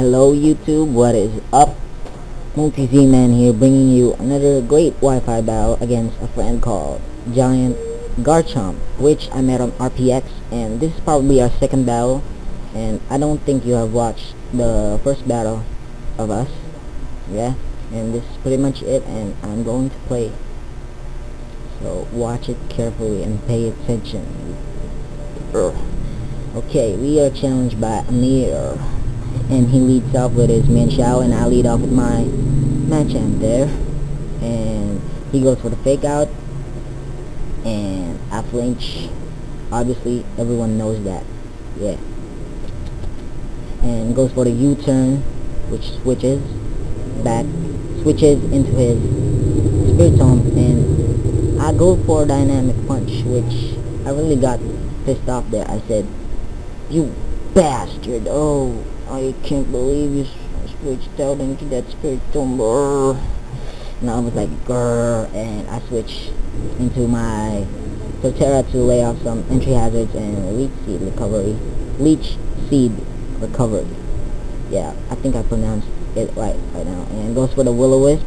Hello YouTube, what is up? MultiZMAN here, bringing you another great Wi-Fi battle against a friend called Giantgarchomp, which I met on RPX, and this is probably our second battle, and I don't think you have watched the first battle of us. Yeah, and this is pretty much it, and I'm going to play. So watch it carefully and pay attention. Okay, we are challenged by Amir, and he leads off with his Mienshao, and I lead off with my Machamp there, and he goes for the fake out, and I flinch. Obviously, everyone knows that. Yeah, and goes for the U-turn, which switches into his Spiritomb, and I go for a dynamic punch, which I really got pissed off there. I said, "You bastard! Oh, I can't believe you switched out into that Spiritomb." And I was like, grrr, and I switched into my Torterra to lay off some entry hazards and Leech Seed recovery. Yeah, I think I pronounced it right now. And goes for the Will-O-Wisp,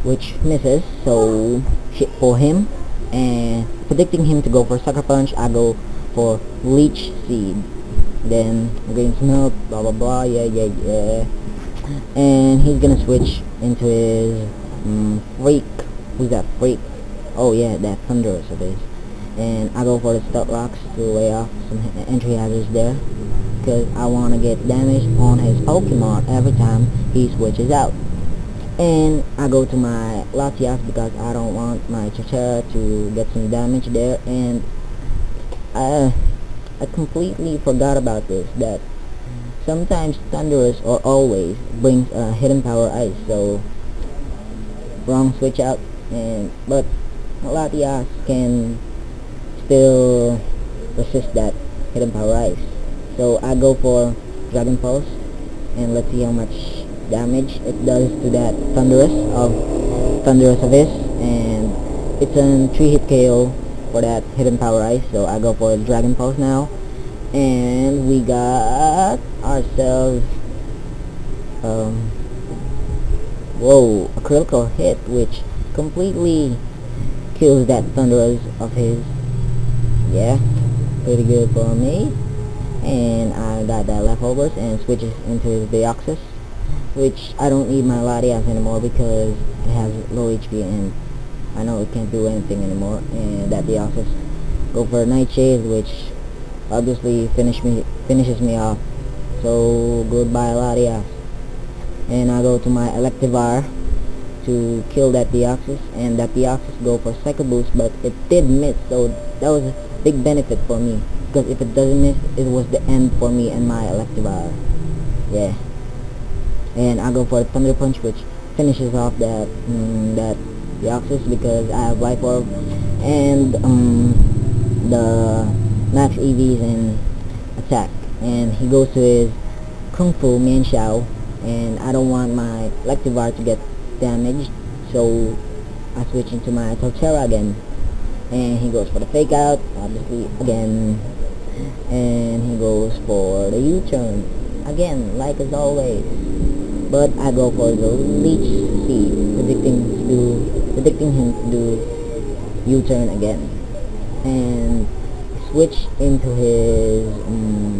which misses, so shit for him. And predicting him to go for Sucker Punch, I go for Leech Seed. Then gain some health, blah blah blah, yeah. And he's gonna switch into his Freak. Who's that Freak? Oh yeah, that Thunderous of his. And I go for the Stealth Rocks to lay off some entry hazards there, because I want to get damage on his Pokemon every time he switches out. And I go to my Latias because I don't want my Torterra to get some damage there. And I completely forgot about this, that sometimes Thunderous, or always, brings a hidden power ice, so wrong switch out, but Latias can still resist that hidden power ice. So I go for Dragon Pulse, and let's see how much damage it does to that Thunderous of his, and it's a 3-hit KO for that hidden power ice. So I go for a Dragon Pulse now, and we got ourselves a critical hit, which completely kills that Thunderous of his. Yeah, pretty good for me. And I got that leftovers and switches into his Deoxys, which I don't need my Latias anymore because it has low HP and I know it can't do anything anymore. And that Deoxys go for a Nightshade, which obviously finishes me off. So goodbye Latias. And I go to my Electivire to kill that Deoxys, and that Deoxys go for Psycho Boost, but it did miss, so that was a big benefit for me, because if it doesn't miss, it was the end for me and my Electivire. Yeah. And I go for a Thunder Punch, which finishes off that Deoxys, because I have Life Orb and the max EVs in attack. And he goes to his Kung Fu Mienshao, and I don't want my Electivire to get damaged, so I switch into my Torterra again. And he goes for the fake out, obviously, again. And he goes for the U-turn again, like as always. But I go for the Leech Seed, predicting him to do U-turn again. And switch into his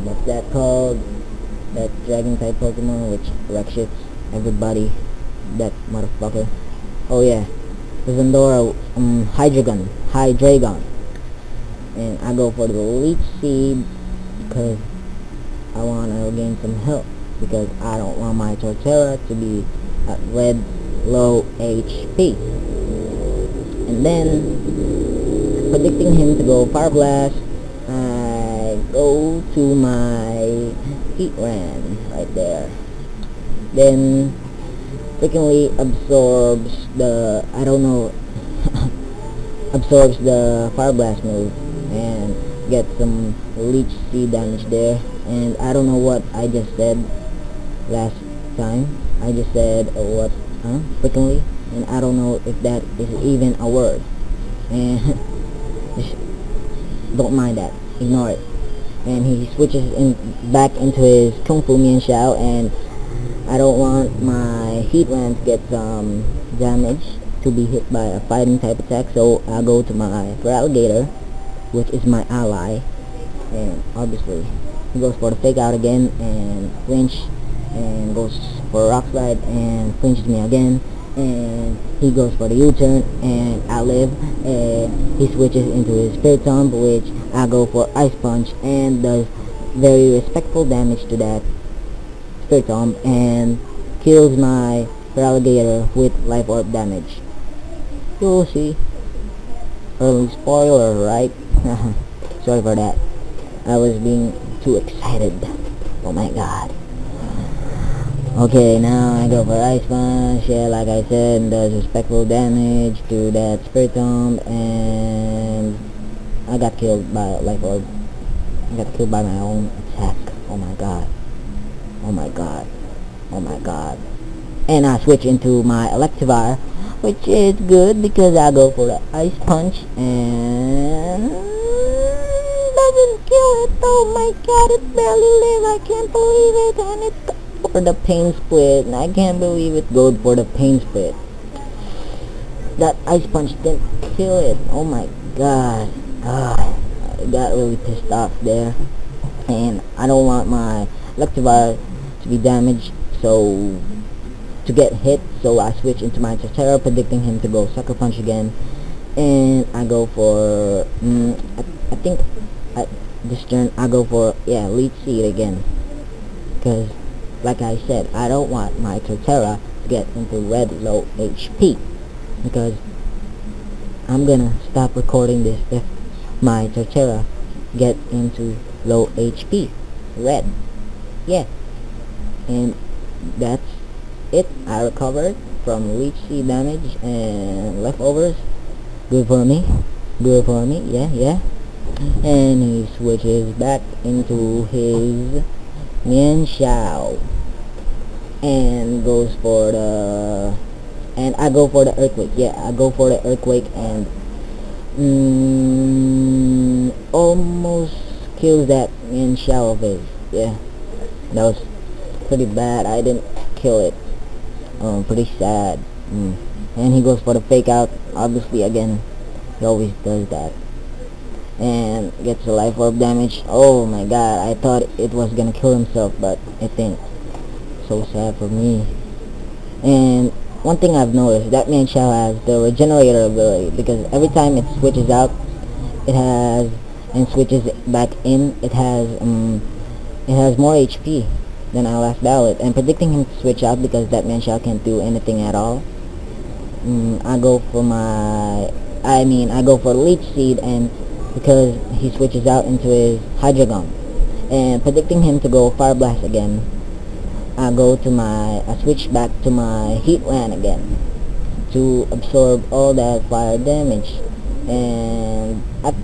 what's that called? That dragon type Pokemon which wreck shits everybody. That motherfucker. Oh yeah, the Zandora Hydreigon. And I go for the Leech Seed because I want to gain some health, because I don't want my Torterra to be at red low HP. And then predicting him to go Fire Blast, I go to my Heatran right there. Then frequently absorbs the absorbs the Fire Blast move and get some Leech Seed damage there. And I don't know what I just said last time. I just said frequently, and I don't know if that is even a word. And just don't mind that, ignore it. and he switches back into his Kung Fu Mian Xiao, and I don't want my heat land to get some damage to be hit by a fighting type attack, so I'll go to my Alligator, which is my ally, and obviously he goes for the fake out again and flinch, and goes for a rock slide and flinches me again, and he goes for the U-turn and I live, and he switches into his Spirit Tomb, which I go for Ice Punch and does very respectful damage to that Spirit Tomb and kills my Alligator with Life Orb damage. You'll see. Early spoiler, right? Sorry for that. I was being too excited. Oh my god. Okay, now I go for Ice Punch, yeah, like I said, and does respectful damage to that Spirit Tomb, and I got killed by Life Orb. I got killed by my own attack. Oh my god. Oh my god. Oh my god. And I switch into my Electivire, which is good because I go for the Ice Punch and doesn't kill it. Oh my god, it barely lives. I can't believe it. And it's for the Pain Split. And I can't believe it goes for the Pain Split. That Ice Punch didn't kill it. Oh my god. I got really pissed off there. And I don't want my Electivire to be damaged, so to get hit, so I switch into my Torterra, predicting him to go Sucker Punch again, and I go for I think at this turn I go for Leech Seed again, because like I said, I don't want my Torterra to get into red low HP, because I'm gonna stop recording this if my Torterra get into low HP red. Yeah, and that's it. I recovered from Leech Seed damage and leftovers. Good for me. Good for me. Yeah. And he switches back into his Mian Xiao and goes for the, and I go for the Earthquake. Yeah, I go for the Earthquake and almost kills that Mian Xiao of his. Yeah, that was pretty bad. I didn't kill it. Pretty sad. And he goes for the fake out, obviously again. He always does that. And gets a Life Orb damage. Oh my god, I thought it was gonna kill himself, but it didn't. So sad for me. And one thing I've noticed, that Mian Xiao has the Regenerator ability, because every time it switches out, it has, and switches back in, it has more HP than our last ballot, and predicting him to switch out because that Mian Xiao can't do anything at all. I go for Leech Seed, and because he switches out into his Hydro Gum, and predicting him to go Fire Blast again, I switch back to my Heat Land again to absorb all that fire damage. And at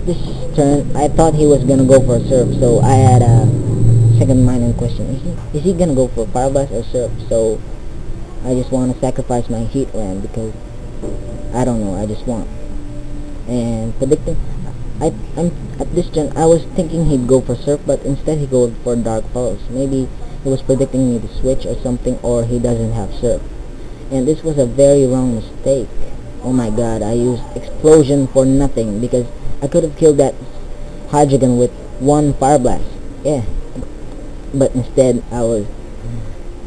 this turn, I thought he was gonna go for a Surf, so I had a second mind in question. Is he gonna go for Fire Blast or Surf? So I just want to sacrifice my Heat Land because I don't know. I just want. And predicting, I'm at this turn I was thinking he'd go for Surf, but instead he goes for Dark Pulse. Maybe he was predicting me to switch or something, or he doesn't have Surf. And this was a very wrong mistake. Oh my god, I used Explosion for nothing because I could have killed that Hydreigon with one Fire Blast. Yeah. But instead I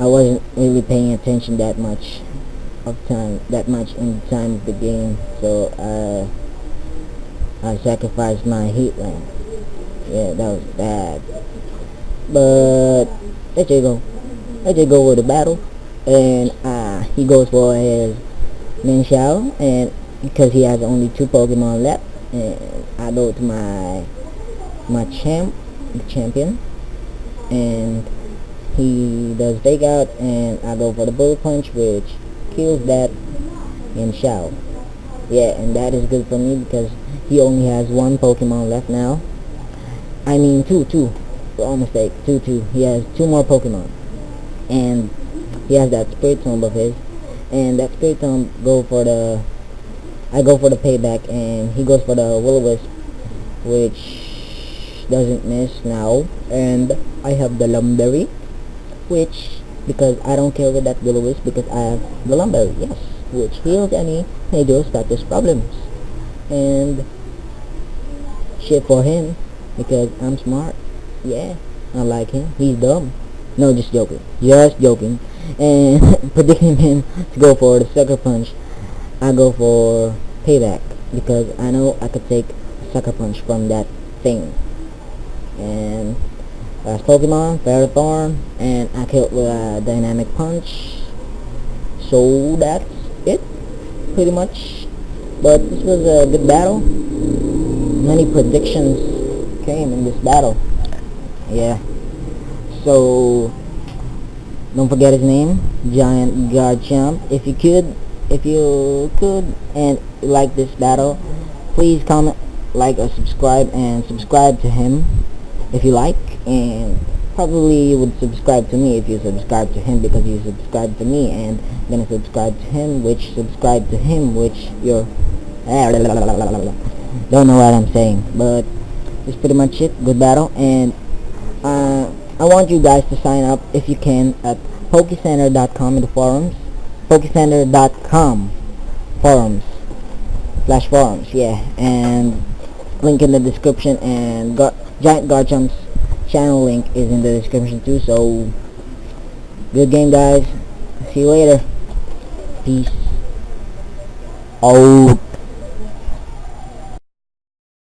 wasn't really paying attention that much in the time of the game, so I sacrificed my Heat Land. Yeah, that was bad. But let's just go with the battle, and he goes for his Mian Xiao, and because he has only 2 Pokemon left, and I go to my champion, and he does Fake Out, and I go for the Bullet Punch, which kills that Mian Xiao. Yeah, and that is good for me because he only has 1 Pokemon left now. I mean two. Wrong mistake. Two. He has 2 more Pokemon, and he has that Spirit Tomb of his, and that Spirit Tomb I go for the payback, and he goes for the Will-O-Wisp, which doesn't miss now, and I have the Lumberry, which, because I don't care with that Will-O-Wisp, because I have the Lumberry, yes, which heals any major status problems. And shit for him, because I'm smart. Yeah, I like him. He's dumb. No, just joking. Just joking. And predicting him to go for the Sucker Punch, I go for Payback, because I know I could take a Sucker Punch from that thing. And last Pokemon, Ferrothorn, and I killed with a Dynamic Punch. So that's it, pretty much. But this was a good battle. Many predictions came in this battle. Yeah. So don't forget his name, Giantgarchomp. If you could, and like this battle, please comment, like, or subscribe, and subscribe to him if you like, and probably you would subscribe to me if you subscribe to him, because you subscribe to me, and I'm gonna subscribe to him, which subscribe to him, which you're don't know what I'm saying. But that's pretty much it. Good battle. And I want you guys to sign up if you can at pokecenter.com in the forums, pokecenter.com forums, yeah, and link in the description, and Giantgarchomp's channel link is in the description too. So good game, guys. See you later. Peace out.